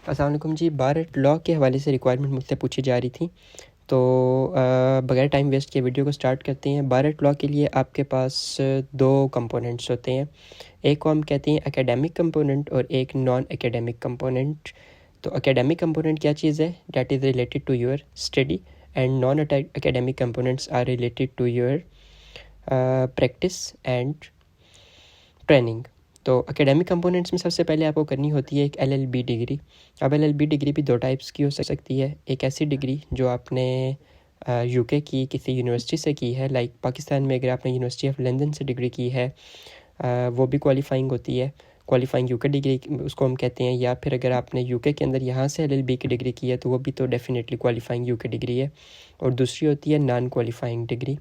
अस्सलाम वालेकुम जी। बार eight law के हवाले से रिक्वायरमेंट मुझसे पूछी जा रही थी, तो बगैर टाइम वेस्ट किए वीडियो को स्टार्ट करते हैं। बार एट लॉ के लिए आपके पास दो कंपोनेंट्स होते हैं, एक को हम कहते हैं एकेडमिक कंपोनेंट और एक नॉन एकेडमिक कंपोनेंट। तो एकेडमिक कंपोनेंट क्या चीज़ है? That is related to your study and non academic components are related to your practice and training. तो एकेडमिक कंपोनेंट्स में सबसे पहले आपको करनी होती है एक एलएलबी डिग्री। अब एलएलबी डिग्री भी दो टाइप्स की हो सकती है। एक ऐसी डिग्री जो आपने यूके की किसी यूनिवर्सिटी से की है, लाइक पाकिस्तान में अगर आपने यूनिवर्सिटी ऑफ लंदन से डिग्री की है, वो भी क्वालिफाइंग होती है, क्वालिफाइंग यूके डिग्री उसको हम कहते हैं। या फिर अगर आपने यूके के अंदर यहाँ से एलएलबी की डिग्री की है तो वो भी तो डेफिनेटली क्वालिफाइंग यूके डिग्री है। और दूसरी होती है non qualifying degree.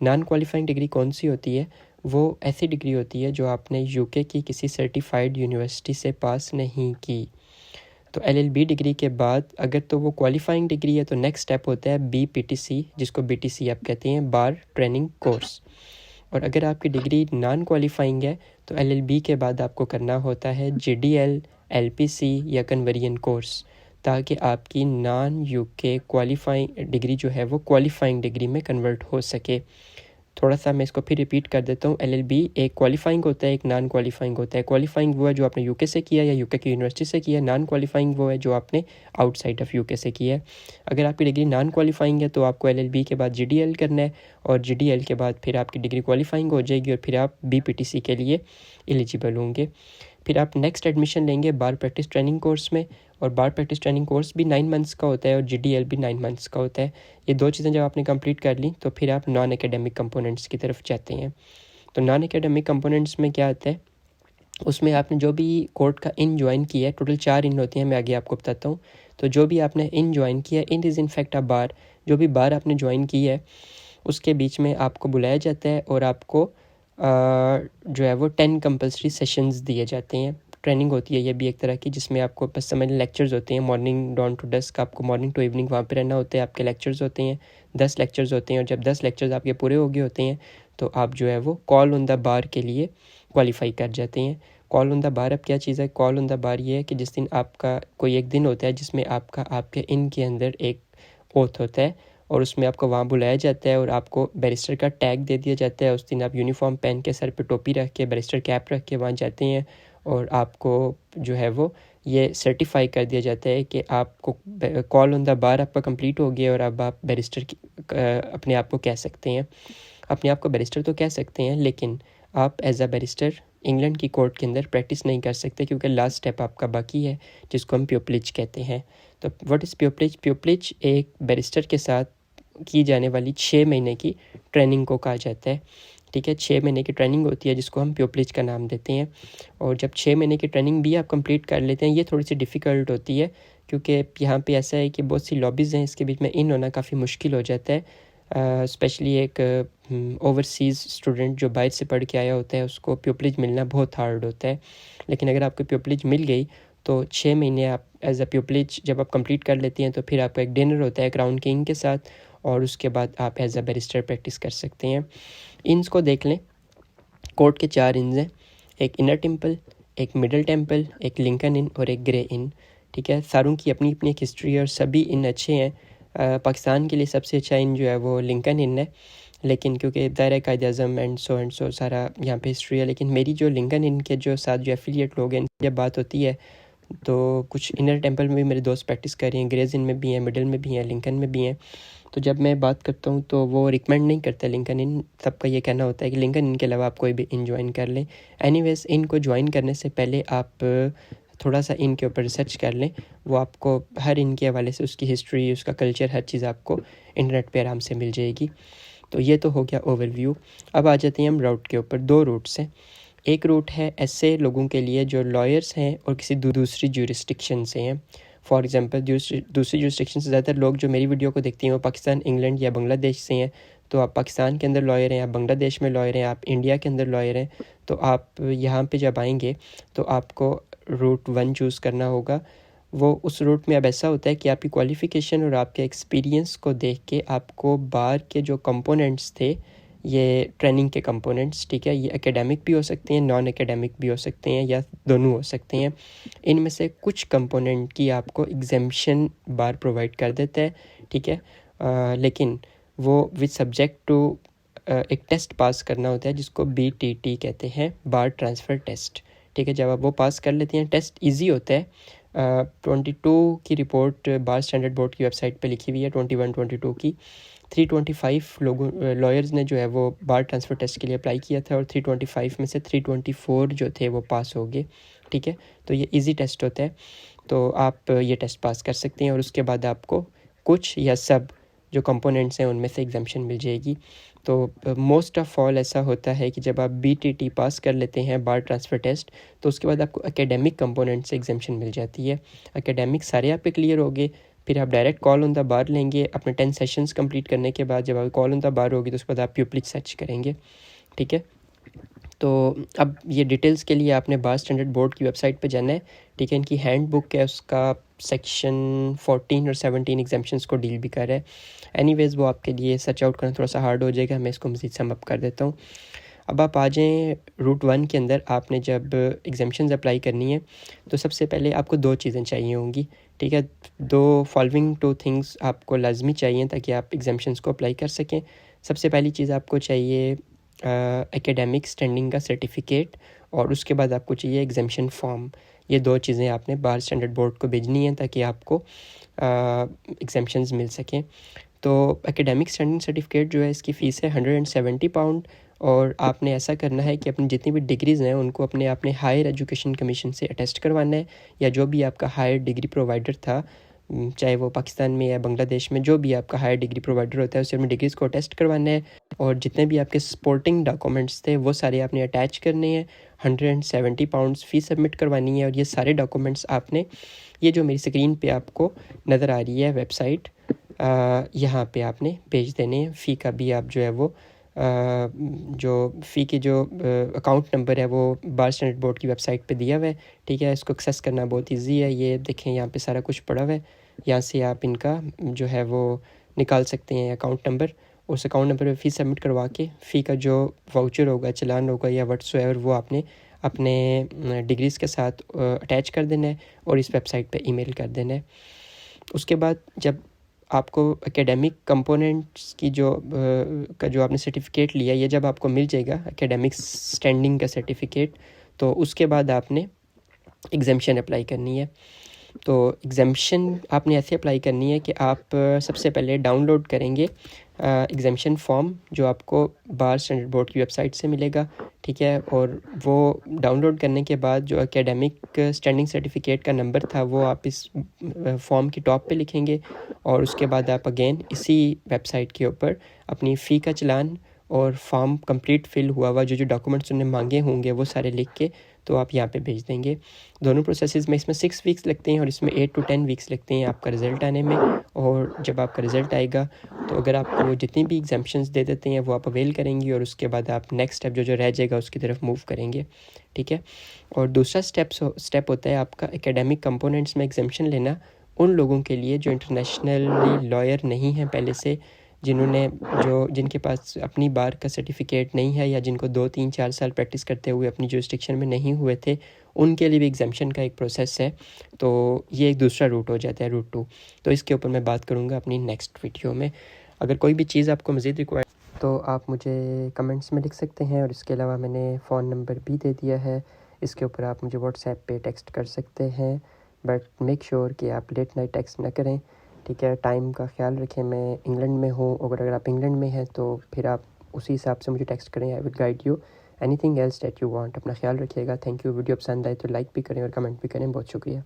Non qualifying degree कौन सी होती है? वो ऐसी डिग्री होती है जो आपने यूके की किसी सर्टिफाइड यूनिवर्सिटी से पास नहीं की। तो एलएलबी डिग्री के बाद अगर तो वो क्वालिफाइंग डिग्री है तो नेक्स्ट स्टेप होता है बीपीटीसी, जिसको बीटीसी आप कहते हैं, बार ट्रेनिंग कोर्स। और अगर आपकी डिग्री नॉन क्वालिफाइंग है तो एलएलबी के बाद आपको करना होता है जीडीएल, एलपीसी या कन्वर्जन कोर्स, ताकि आपकी नॉन यूके क्वालिफाइंग डिग्री जो है वो क्वालिफाइंग डिग्री में कन्वर्ट हो सके। थोड़ा सा मैं इसको फिर रिपीट कर देता हूँ। एलएलबी एक क्वालिफाइंग होता है, एक नॉन क्वालिफाइंग होता है। क्वालिफाइंग वो है जो आपने यूके से किया या यूके की यूनिवर्सिटी से किया, नॉन क्वालिफाइंग वो है जो आपने आउटसाइड ऑफ यूके से किया है। अगर आपकी डिग्री नॉन क्वालिफाइंग है तो आपको एलएलबी के बाद जीडीएल करना है, और जीडीएल के बाद फिर आपकी डिग्री क्वालिफाइंग हो जाएगी और फिर आप बीपीटीसी के लिए एलिजिबल होंगे। फिर आप नेक्स्ट एडमिशन लेंगे बार प्रैक्टिस ट्रेनिंग कोर्स में, और बार प्रैक्टिस ट्रेनिंग कोर्स भी 9 मंथ्स का होता है और जीडीएल भी 9 मंथ्स का होता है। ये दो चीज़ें जब आपने कंप्लीट कर ली तो फिर आप नॉन एकेडमिक कंपोनेंट्स की तरफ जाते हैं। तो नॉन एकेडमिक कंपोनेंट्स में क्या आता है? उसमें आपने जो भी कोर्ट का इन ज्वाइन किया है, टोटल 4 इन होती हैं, मैं आगे आपको बताता हूँ। तो जो भी आपने इन ज्वाइन किया है, इन इज़ इनफैक्ट अ बार, जो भी बार आपने ज्वाइन की है उसके बीच में आपको बुलाया जाता है और आपको जो है वो 10 कंपल्सरी सेशंस दिए जाते हैं। ट्रेनिंग होती है ये भी एक तरह की, जिसमें आपको बस समझ लेक्चर्स होते हैं मॉर्निंग डॉन टू डस्क, आपको मॉर्निंग टू इवनिंग वहाँ पे रहना होता है। आपके लेक्चर्स होते हैं 10 लेक्चर्स होते हैं, और जब 10 लेक्चर्स आपके पूरे हो गए होते हैं तो आप जो है वो कॉल ऑन द बार के लिए क्वालिफाई कर जाते हैं। कॉल ऑन द बार अब क्या चीज़ है? कॉल ऑन द बार ये है कि जिस दिन आपका कोई एक दिन होता है जिसमें आपके इन के अंदर एक ओथ होता है, और उसमें आपको वहाँ बुलाया जाता है और आपको बैरिस्टर का टैग दे दिया जाता है। उस दिन आप यूनिफॉर्म पहन के, सर पे टोपी रख के, बैरिस्टर कैप रख के वहाँ जाते हैं, और आपको जो है वो ये सर्टिफाई कर दिया जाता है कि आपको कॉल ऑन द बार आपका कंप्लीट हो गया और अब आप बैरिस्टर अपने आप को कह सकते हैं। अपने आप को बैरिस्टर तो कह सकते हैं, लेकिन आप एज अ बैरिस्टर इंग्लैंड की कोर्ट के अंदर प्रैक्टिस नहीं कर सकते, क्योंकि लास्ट स्टेप आपका बाकी है, जिसको हम प्यूपलिज कहते हैं। तो व्हाट इज़ प्यूपलिज? प्यूपलिज एक बैरिस्टर के साथ की जाने वाली 6 महीने की ट्रेनिंग को कहा जाता है। ठीक है, 6 महीने की ट्रेनिंग होती है जिसको हम प्यूपलिज का नाम देते हैं। और जब 6 महीने की ट्रेनिंग भी आप कंप्लीट कर लेते हैं, ये थोड़ी सी डिफ़िकल्ट होती है, क्योंकि यहाँ पे ऐसा है कि बहुत सी लॉबीज़ हैं, इसके बीच में इन होना काफ़ी मुश्किल हो जाता है। स्पेशली एक ओवरसीज़ स्टूडेंट जो बाहर से पढ़ के आया होता है उसको प्यूपलिज मिलना बहुत हार्ड होता है। लेकिन अगर आपको प्यूपलिज मिल गई तो 6 महीने आप एज अ प्यूपलिज जब आप कंप्लीट कर लेती हैं तो फिर आपका एक डिनर होता है क्राउन किंग के साथ, और उसके बाद आप एज अ बैरिस्टर प्रैक्टिस कर सकते हैं। इन्स को देख लें। कोर्ट के 4 इन्स हैं, एक इनर टेम्पल, एक मिडल टेम्पल, एक लिंकन इन और एक ग्रे इन। ठीक है, सारों की अपनी अपनी एक हिस्ट्री है और सभी इन अच्छे हैं। पाकिस्तान के लिए सबसे अच्छा इन जो है वो लिंकन इन है, लेकिन क्योंकि दायरा कायद अज़म एंड सो सारा यहाँ पे हिस्ट्री है। लेकिन मेरी जो लिंकन इन के जो साथ जो एफिलिएट लोग हैं, जब बात होती है तो कुछ इनर टेम्पल में भी मेरे दोस्त प्रैक्टिस कर रहे हैं, ग्रेज इन में भी हैं, मिडल में भी हैं, लिंकन में भी हैं। तो जब मैं बात करता हूँ तो वो रिकमेंड नहीं करता लिंकन इन। सबका ये कहना होता है कि लिंकन इन के अलावा आप कोई भी इन ज्वाइन कर लें। एनीवेज, इनको ज्वाइन करने से पहले आप थोड़ा सा इनके ऊपर रिसर्च कर लें। वो आपको हर इनके हवाले से उसकी हिस्ट्री, उसका कल्चर, हर चीज़ आपको इंटरनेट पे आराम से मिल जाएगी। तो ये तो हो गया ओवरव्यू। अब आ जाते हैं हम रूट के ऊपर। 2 रूट्स हैं। एक रूट है ऐसे लोगों के लिए जो लॉयर्स हैं और किसी दूसरी ज्यूरिस्डिक्शन से हैं। फॉर एग्जांपल, दूसरी ज्यूरिस्डिक्शन से ज़्यादातर लोग जो मेरी वीडियो को देखते हैं वो पाकिस्तान, इंग्लैंड या बांग्लादेश से हैं। तो आप पाकिस्तान के अंदर लॉयर हैं, आप बांग्लादेश में लॉयर हैं, आप इंडिया के अंदर लॉयर हैं, तो आप यहाँ पे जब आएंगे तो आपको रूट 1 चूज़ करना होगा। वो उस रूट में अब ऐसा होता है कि आपकी क्वालिफ़िकेशन और आपके एक्सपीरियंस को देख के आपको बार के जो कंपोनेंट्स थे ये ट्रेनिंग के कंपोनेंट्स, ठीक है। ये एकेडमिक भी हो सकते हैं, नॉन एकेडमिक भी हो सकते हैं, या दोनों हो सकते हैं। इनमें से कुछ कंपोनेंट की आपको एग्जेम्पशन बार प्रोवाइड कर देता है, ठीक है। लेकिन वो विद सब्जेक्ट टू एक टेस्ट पास करना होता है जिसको BTT कहते हैं, बार ट्रांसफ़र टेस्ट, ठीक है। जब आप वो पास कर लेते हैं, टेस्ट इजी होता है। 22 की रिपोर्ट बार स्टैंडर्ड बोर्ड की वेबसाइट पे लिखी हुई है, 21-22 की। 325 लोगों लॉयर्स ने जो है वो बार ट्रांसफ़र टेस्ट के लिए अप्लाई किया था, और 325 में से 324 जो थे वो पास हो गए, ठीक है। तो ये इजी टेस्ट होता है, तो आप ये टेस्ट पास कर सकते हैं, और उसके बाद आपको कुछ या सब जो कंपोनेंट्स हैं उनमें से एग्जाम्शन मिल जाएगी। तो मोस्ट ऑफ़ ऑल ऐसा होता है कि जब आप BTT पास कर लेते हैं, बार ट्रांसफ़र टेस्ट, तो उसके बाद आपको एकेडमिक कंपोनेंट से एग्जाम्शन मिल जाती है। एकेडमिक सारे आप पे क्लियर हो गए, फिर आप direct call on the bar लेंगे अपने 10 सेशंस कंप्लीट करने के बाद। जब आप कॉल ऑन द बार होगी तो उसके बाद आप प्यूपलिक सर्च करेंगे, ठीक है। तो अब ये डिटेल्स के लिए आपने बार स्टैंडर्ड बोर्ड की वेबसाइट पे जाना है, ठीक है। इनकी हैंड बुक है, उसका सेक्शन 14 और 17 एग्जाम्शंस को डील भी कर रहा है। एनीवेज़ वो आपके लिए सर्च आउट करना थोड़ा सा हार्ड हो जाएगा, मैं इसको मज़ीद सम अप कर देता हूँ। अब आप आ जाएँ रूट 1 के अंदर। आपने जब एग्जाम्शंस अप्लाई करनी है तो सबसे पहले आपको 2 चीज़ें चाहिए होंगी, ठीक है। 2 फॉलोइंग 2 थिंग्स आपको लाजमी चाहिए ताकि आप एग्जाम्शंस को अप्लाई कर सकें। सबसे पहली चीज़ आपको चाहिए एकेडमिक स्टैंडिंग का सर्टिफिकेट, और उसके बाद आपको चाहिए एग्जाम्शन फॉर्म। ये 2 चीज़ें आपने बार स्टैंडर्ड बोर्ड को भेजनी है ताकि आपको एग्जाम्शंस मिल सकें। तो एकेडमिक स्टैंडिंग सर्टिफिकेट जो है, इसकी फ़ीस है £170, और आपने ऐसा करना है कि अपनी जितनी भी डिग्रीज़ हैं उनको अपने हायर एजुकेशन कमीशन से अटेस्ट करवाना है, या जो भी आपका हायर डिग्री प्रोवाइडर था, चाहे वो पाकिस्तान में या बांग्लादेश में, जो भी आपका हायर डिग्री प्रोवाइडर होता है उससे अपनी डिग्रीज़ को अटेस्ट करवाना है। और जितने भी आपके सपोर्टिंग डॉक्यूमेंट्स थे वो सारे आपने अटैच करने हैं। £170 फ़ीस सबमिट करवानी है, और ये सारे डॉक्यूमेंट्स आपने, ये जो मेरी स्क्रीन पे आपको नज़र आ रही है वेबसाइट, यहाँ पे आपने भेज देने हैं। फ़ी का भी आप जो है वो जो फ़ी की जो अकाउंट नंबर है वो बार स्टैंडर्ड बोर्ड की वेबसाइट पे दिया हुआ है, ठीक है। इसको एक्सेस करना बहुत इजी है, ये देखें यहाँ पे सारा कुछ पड़ा हुआ है। यहाँ से आप इनका जो है वो निकाल सकते हैं अकाउंट नंबर। उस अकाउंट नंबर पे फ़ी सबमिट करवा के फ़ी का जो वाउचर होगा, चालान होगा या व्हाट्सएवर, वो आपने अपने डिग्रीज़ के साथ अटैच कर देना है और इस वेबसाइट पे ईमेल कर देना है। उसके बाद जब आपको एकेडमिक कंपोनेंट्स की जो आपने सर्टिफिकेट लिया, ये जब आपको मिल जाएगा एकेडमिक स्टैंडिंग का सर्टिफिकेट, तो उसके बाद आपने एग्जाम्शन अप्लाई करनी है। तो एग्जाम्शन आपने ऐसे अप्लाई करनी है कि आप सबसे पहले डाउनलोड करेंगे एग्जाम्शन फॉर्म, जो आपको बार स्टैंडर्ड बोर्ड की वेबसाइट से मिलेगा, ठीक है। और वो डाउनलोड करने के बाद जो एकेडमिक स्टैंडिंग सर्टिफिकेट का नंबर था वो आप इस फॉर्म की टॉप पे लिखेंगे, और उसके बाद आप अगेन इसी वेबसाइट के ऊपर अपनी फ़ी का चालान और फॉर्म कंप्लीट फिल हुआ जो डॉक्यूमेंट्स उन्होंने मांगे होंगे वो सारे लिख के तो आप यहाँ पे भेज देंगे। दोनों प्रोसेसेस में इसमें 6 वीक्स लगते हैं और इसमें 8 to 10 वीक्स लगते हैं आपका रिज़ल्ट आने में। और जब आपका रिज़ल्ट आएगा तो अगर आपको जितनी भी एग्जाम्पशंस दे देते हैं वो आप अवेल करेंगी, और उसके बाद आप नेक्स्ट स्टेप जो रह जाएगा उसकी तरफ मूव करेंगे, ठीक है। और दूसरा स्टेप होता है आपका एकेडमिक कंपोनेंट्स में एग्जाम्पशन लेना उन लोगों के लिए जो इंटरनेशनली लॉयर नहीं हैं पहले से, जिनके पास अपनी बार का सर्टिफिकेट नहीं है, या जिनको 2-3-4 साल प्रैक्टिस करते हुए अपनी जुरिस्डिक्शन में नहीं हुए थे, उनके लिए भी एग्जाम्पशन का एक प्रोसेस है। तो ये एक दूसरा रूट हो जाता है, रूट 2। तो इसके ऊपर मैं बात करूँगा अपनी नेक्स्ट वीडियो में। अगर कोई भी चीज़ आपको मज़ीद रिक्वायर तो आप मुझे कमेंट्स में लिख सकते हैं, और इसके अलावा मैंने फ़ोन नंबर भी दे दिया है, इसके ऊपर आप मुझे व्हाट्सएप पे टेक्स्ट कर सकते हैं। बट मेक श्योर कि आप लेट नाइट टेक्स्ट ना करें, ठीक है। टाइम का ख्याल रखें। मैं इंग्लैंड में हूँ, अगर आप इंग्लैंड में हैं तो फिर आप उसी हिसाब से मुझे टेक्स्ट करें। I will guide you anything else that you want. अपना ख्याल रखिएगा। Thank you. वीडियो पसंद आए तो लाइक भी करें और कमेंट भी करें। बहुत शुक्रिया।